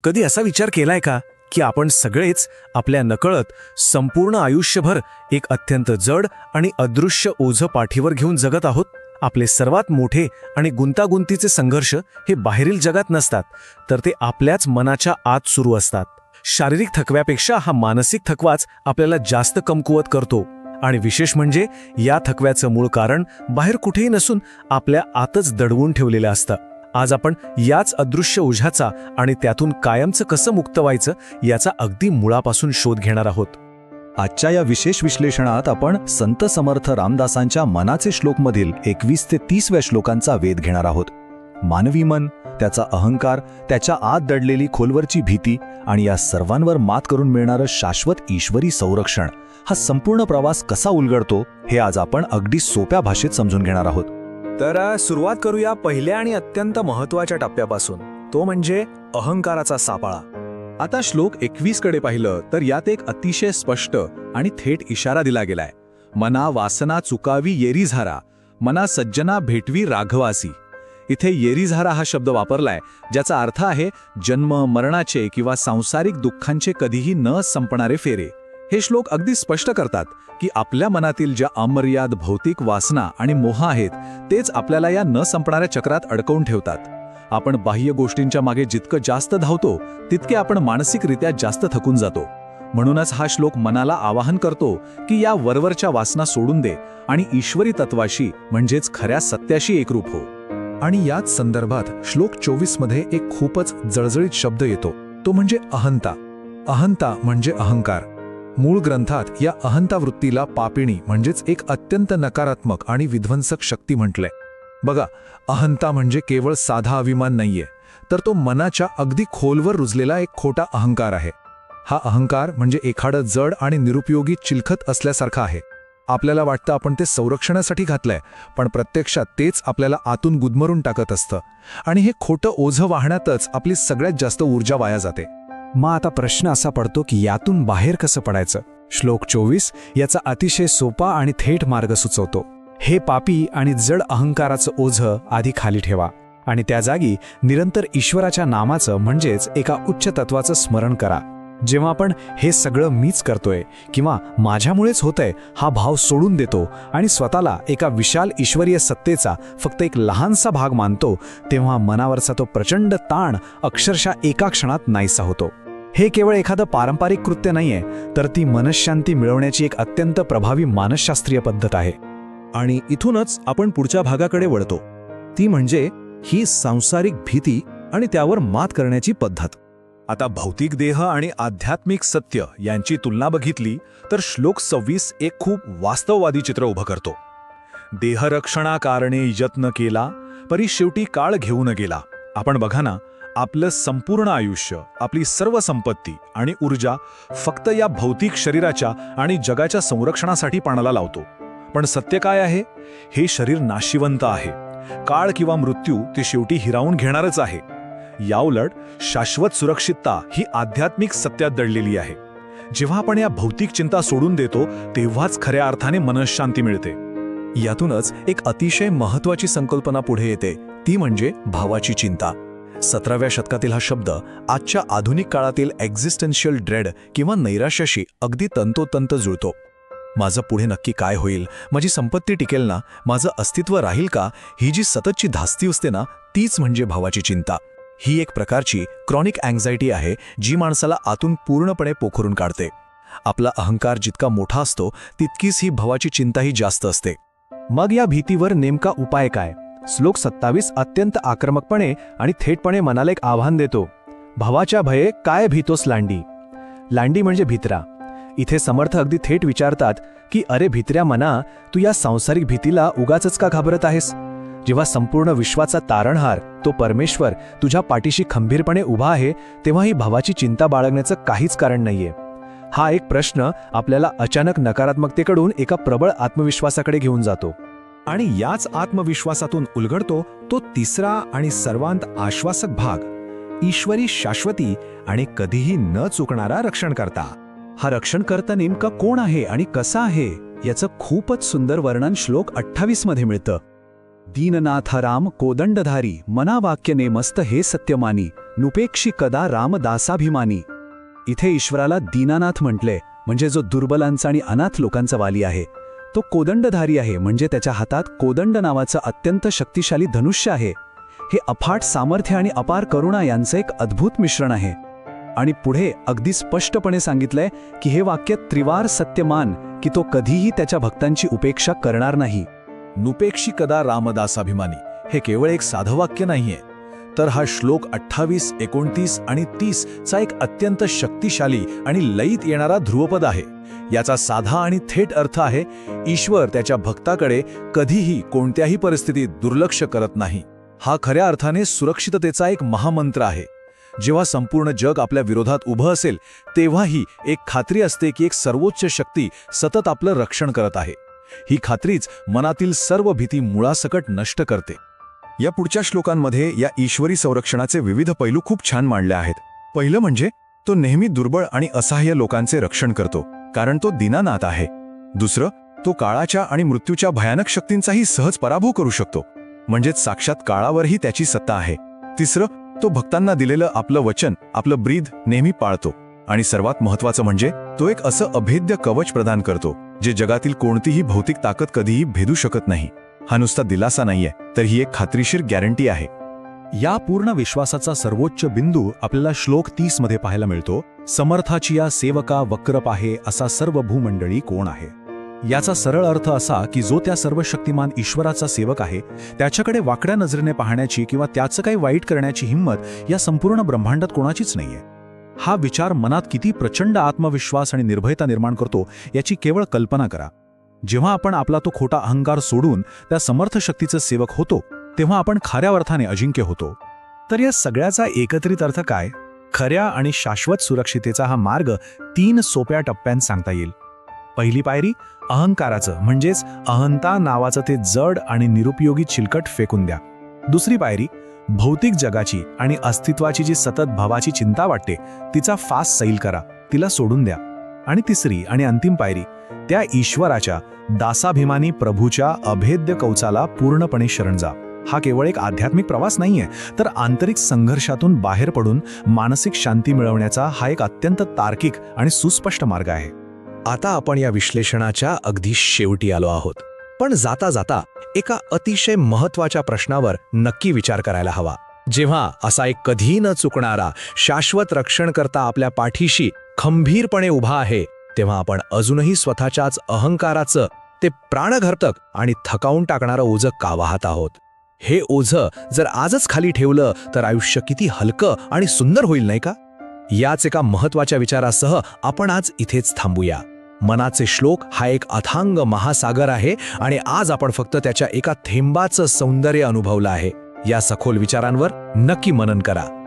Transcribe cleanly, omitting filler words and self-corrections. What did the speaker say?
कधी असा विचार केलाय का की आपण सगळेच आपल्या नकळत संपूर्ण आयुष्यभर एक अत्यंत जड आणि अदृश्य ओझं पाठीवर घेऊन जगत आहोत? आपले सर्वात मोठे आणि गुंतागुंतीचे संघर्ष हे बाहेरील जगात नसतात, तर ते आपल्याच मनाच्या आत सुरू असतात. शारीरिक थकव्यापेक्षा हा मानसिक थकवाच आपल्याला जास्त कमकुवत करतो. आणि विशेष म्हणजे या थकव्याचं मूळ कारण बाहेर कुठेही नसून आपल्या आतच दडवून ठेवलेलं असतं. आज आपण याच अदृश्य ओझ्याचा आणि त्यातून कायमचं कसं मुक्त व्हायचं याचा अगदी मुळापासून शोध घेणार आहोत. आजच्या या विशेष विश्लेषणात आपण संत समर्थ रामदासांच्या मनाचे श्लोकमधील 21 ते 30व्या श्लोकांचा वेध घेणार आहोत. मानवी मन, त्याचा अहंकार, त्याच्या आत दडलेली खोलवरची भीती आणि या सर्वांवर मात करून मिळणारं शाश्वत ईश्वरी संरक्षण, हा संपूर्ण प्रवास कसा उलगडतो हे आज आपण अगदी सोप्या भाषेत समजून घेणार आहोत. तर सुरुवात करूया पहिल्या आणि अत्यंत महत्त्वाच्या टप्प्यापासून, तो म्हणजे अहंकाराचा सापळा. आता श्लोक 21 कडे पाहिलं तर यात एक अतिशय स्पष्ट आणि थेट इशारा दिला गेलाय. मना वासना चुकावी येरीझारा, मना सज्जना भेटवी राघवासी. इथे येरीझारा हा शब्द वापरलाय, ज्याचा अर्थ आहे जन्म मरणाचे किंवा सांसारिक दुःखांचे कधीही न संपणारे फेरे. हे श्लोक अगदी स्पष्ट करतात की आपल्या मनातील ज्या अमर्याद भौतिक वासना आणि मोह आहेत तेच आपल्याला या न संपणाऱ्या चक्रात अडकवून ठेवतात. आपण बाह्य गोष्टींच्या मागे जितकं जास्त धावतो तितके आपण मानसिकरित्या जास्त थकून जातो. म्हणूनच हा श्लोक मनाला आवाहन करतो की या वरवरच्या वासना सोडून दे आणि ईश्वरी तत्वाशी म्हणजेच खऱ्या सत्याशी एकरूप हो. आणि याच संदर्भात श्लोक 24 मध्ये एक खूपच जळजळीत शब्द येतो, तो म्हणजे अहंता. अहंता म्हणजे अहंकार. मूळ ग्रंथात या अहंता वृत्तीला पापिणी म्हणजेच एक अत्यंत नकारात्मक आणि विध्वंसक शक्ती म्हटलंय. बघा, अहंता म्हणजे केवळ साधा अभिमान नाहीये, तर तो मनाच्या अगदी खोलवर रुजलेला एक खोटा अहंकार आहे. हा अहंकार म्हणजे एखादं जड आणि निरुपयोगी चिलखत असल्यासारखं आहे. आपल्याला वाटतं आपण ते संरक्षणासाठी घातलंय, पण प्रत्यक्षात तेच आपल्याला आतून गुदमरून टाकत असतं. आणि हे खोटं ओझं वाहण्यातच आपली सगळ्यात जास्त ऊर्जा वाया जाते. मग आता प्रश्न असा पडतो की यातून बाहेर कसं पडायचं? श्लोक 24 याचा अतिशय सोपा आणि थेट मार्ग सुचवतो. हे पापी आणि जड अहंकाराचं ओझं आधी खाली ठेवा आणि त्या जागी निरंतर ईश्वराच्या नामाचं म्हणजेच एका उच्च तत्वाचं स्मरण करा. जेव्हा आपण हे सगळं मीच करतोय किंवा माझ्यामुळेच होतंय हा भाव सोडून देतो आणि स्वतःला एका विशाल ईश्वरीय सत्तेचा फक्त एक लहानसा भाग मानतो, तेव्हा मनावरचा तो प्रचंड ताण अक्षरशः एका क्षणात नाहीसा होतो. हे केवळ एखादं पारंपरिक कृत्य नाहीये, तर ती मनःशांती मिळवण्याची एक अत्यंत प्रभावी मानसशास्त्रीय पद्धत आहे. आणि इथूनच आपण पुढच्या भागाकडे वळतो, ती म्हणजे ही सांसारिक भीती आणि त्यावर मात करण्याची पद्धत. आता भौतिक देह आणि आध्यात्मिक सत्य यांची तुलना बघितली तर श्लोक 26 एक खूप वास्तववादी चित्र उभं करतो. देहरक्षणाकारणे यत्न केला, परी शेवटी काळ घेऊन गेला. आपण बघा ना, आपलं संपूर्ण आयुष्य, आपली सर्व संपत्ती आणि ऊर्जा फक्त या भौतिक शरीराच्या आणि जगाच्या संरक्षणासाठी पणाला लावतो. पण सत्य काय आहे? हे शरीर नाशिवंत आहे. काळ किंवा मृत्यू ते शेवटी हिरावून घेणारच आहे. याउलट शाश्वत सुरक्षितता ही आध्यात्मिक सत्यात दडलेली आहे. जेव्हा आपण या भौतिक चिंता सोडून देतो तेव्हाच खऱ्या अर्थाने मनःशांती मिळते. यातूनच एक अतिशय महत्त्वाची संकल्पना पुढे येते, ती म्हणजे भावाची चिंता. 17व्या शतकातील हा शब्द आजच्या आधुनिक काळातील एक्झिस्टन्शियल ड्रेड किंवा नैराश्याशी अगदी तंतोतंत जुळतो. माझं पुढे नक्की काय होईल, माझी संपत्ती टिकेल ना, माझं अस्तित्व राहील का, ही जी सततची धास्ती असते ना, तीच म्हणजे भावाची चिंता. ही एक प्रकारची क्रॉनिक अँक्झायटी आहे जी माणसाला आतून पूर्णपणे पोखरून काढते. आपला अहंकार जितका मोठा असतो तितकीच ही भावाची चिंताही जास्त असते. मग या भीतीवर नेमका उपाय काय? श्लोक 27 अत्यंत आक्रमकपणे आणि थेटपणे मनाला एक आव्हान देतो. भावाच्या भये काय भीतोस लांडी. लांडी म्हणजे भित्रा. इथे समर्थ अगदी थेट विचारतात की अरे भित्र्या मना, तू या सांसारिक भीतीला उगाचच का घाबरत आहेस? जेव्हा संपूर्ण विश्वाचा तारणहार तो परमेश्वर तुझ्या पाठीशी खंबीरपणे उभा आहे, तेव्हा ही भावाची चिंता बाळगण्याचं काहीच कारण नाहीये. हा एक प्रश्न आपल्याला अचानक नकारात्मकतेकडून एका प्रबळ आत्मविश्वासाकडे घेऊन जातो. आणि याच आत्मविश्वासातून उलगडतो तो तिसरा आणि सर्वांत आश्वासक भाग, ईश्वरी शाश्वती आणि कधीही न चुकणारा रक्षणकर्ता. हा रक्षणकर्ता नेमका कोण आहे आणि कसा आहे याचं खूपच सुंदर वर्णन श्लोक 28 मध्ये मिळतं. दीननाथ राम कोदंडधारी, मना वाक्य नेमस्त हे सत्यमानी, नुपेक्षी कदा रामदासाभिमानी. इथे ईश्वराला दीनानाथ म्हटले, म्हणजे जो दुर्बलांचा आणि अनाथ लोकांचा वाली आहे. तो कोदंडधारी आहे, म्हणजे त्याच्या हातात कोदंड नावाचं अत्यंत शक्तिशाली धनुष्य आहे. हे अफाट सामर्थ्य आणि अपार करुणा यांचं एक अद्भुत मिश्रण आहे. आणि पुढे अगदी स्पष्टपणे सांगितलंय की हे वाक्य त्रिवार सत्यमान, की तो कधीही त्याच्या भक्तांची उपेक्षा करणार नाही. नुपेक्षी कदा रामदासाभिमानी हे केवळ एक साधं वाक्य नाहीये, तर हा श्लोक 28, 29 आणि 30 चा एक अत्यंत शक्तिशाली आणि लयीत येणारा ध्रुवपद आहे. याचा साधा आणि थेट अर्थ आहे, ईश्वर त्याच्या भक्ताकडे कधीही कोणत्याही परिस्थितीत दुर्लक्ष करत नाही. हा खऱ्या अर्थाने सुरक्षिततेचा एक महामंत्र आहे. जेव्हा संपूर्ण जग आपल्या विरोधात उभं असेल, तेव्हाही एक खात्री असते की एक सर्वोच्च शक्ती सतत आपलं रक्षण करत आहे. ही खात्रीच मनातील सर्व भीती मुळासकट नष्ट करते. या पुढच्या श्लोकांमध्ये या ईश्वरी संरक्षणाचे विविध पैलू खूप छान मांडले आहेत. पहिलं म्हणजे तो नेहमी दुर्बळ आणि असहाय्य लोकांचे रक्षण करतो, कारण तो दीनानाथ आहे. दुसरं, तो काळाच्या आणि मृत्यूच्या भयानक शक्तींचाही सहज पराभव करू शकतो, म्हणजेच साक्षात काळावरही त्याची सत्ता आहे. तिसरं, तो भक्तांना दिलेलं आपलं वचन, आपलं ब्रीद नेहमी पाळतो. आणि सर्वात महत्त्वाचं म्हणजे तो एक असं अभेद्य कवच प्रदान करतो, जे जगातील कोणतीही भौतिक ताकद कधीही भेदू शकत नाही. हा नुसता दिलासा नाहीये, तर ही एक खात्रीशीर गॅरंटी आहे. या पूर्ण विश्वासाचा सर्वोच्च बिंदू आपल्याला श्लोक 30 मध्ये पाहायला मिळतो. समर्थाची या सेवका वक्रप आहे, असा सर्व भूमंडळी कोण आहे. याचा सरळ अर्थ असा की जो त्या सर्व शक्तिमान ईश्वराचा सेवक आहे, त्याच्याकडे वाकड्या नजरेने पाहण्याची किंवा त्याचं काही वाईट करण्याची हिंमत या संपूर्ण ब्रह्मांडात कोणाचीच नाहीये. हा विचार मनात किती प्रचंड आत्मविश्वास आणि निर्भयता निर्माण करतो याची केवळ कल्पना करा. जेव्हा आपण आपला तो खोटा अहंकार सोडून त्या समर्थ शक्तीचं सेवक होतो, तेव्हा आपण खऱ्या अर्थाने अजिंक्य होतो. तर या सगळ्याचा एकत्रित अर्थ काय? खऱ्या आणि शाश्वत सुरक्षितेचा हा मार्ग 3 सोप्या टप्प्यांत सांगता येईल. पहिली पायरी अहंकाराचं, म्हणजेच अहंता नावाचं ते जड आणि निरुपयोगी चिलकट फेकून द्या. दुसरी पायरी भौतिक जगाची आणि अस्तित्वाची जी सतत भावाची चिंता वाटते, तिचा फास सैल करा, तिला सोडून द्या. आणि तिसरी आणि अंतिम पायरी त्या ईश्वराच्या दासाभिमानी प्रभूच्या अभेद्य कवचाला पूर्णपणे शरण जा. हा केवळ एक आध्यात्मिक प्रवास नाहीये, तर आंतरिक संघर्षातून बाहेर पडून मानसिक शांती मिळवण्याचा हा एक अत्यंत तार्किक आणि सुस्पष्ट मार्ग आहे. आता आपण या विश्लेषणाच्या अगदी शेवटी आलो आहोत. पण जाता जाता एका अतिशय महत्त्वाच्या प्रश्नावर नक्की विचार करायला हवा. जेव्हा असा एक कधी न चुकणारा शाश्वत रक्षणकर्ता आपल्या पाठीशी खंबीरपणे उभा आहे, तेव्हा आपण अजूनही स्वतःच्याच अहंकाराचं ते प्राणघातक आणि थकावून टाकणारं ओझं का वाहत आहोत? हे ओझं जर आजच खाली ठेवलं तर आयुष्य किती हलकं आणि सुंदर होईल, नाही का? याच एका महत्त्वाच्या विचारासह आपण आज इथेच थांबूया. मनाचे श्लोक हा एक अथांग महासागर आहे आणि आज आपण फक्त त्याच्या एका थेंबाचं सौंदर्य अनुभवलं आहे. या सखोल विचारांवर नक्की मनन करा.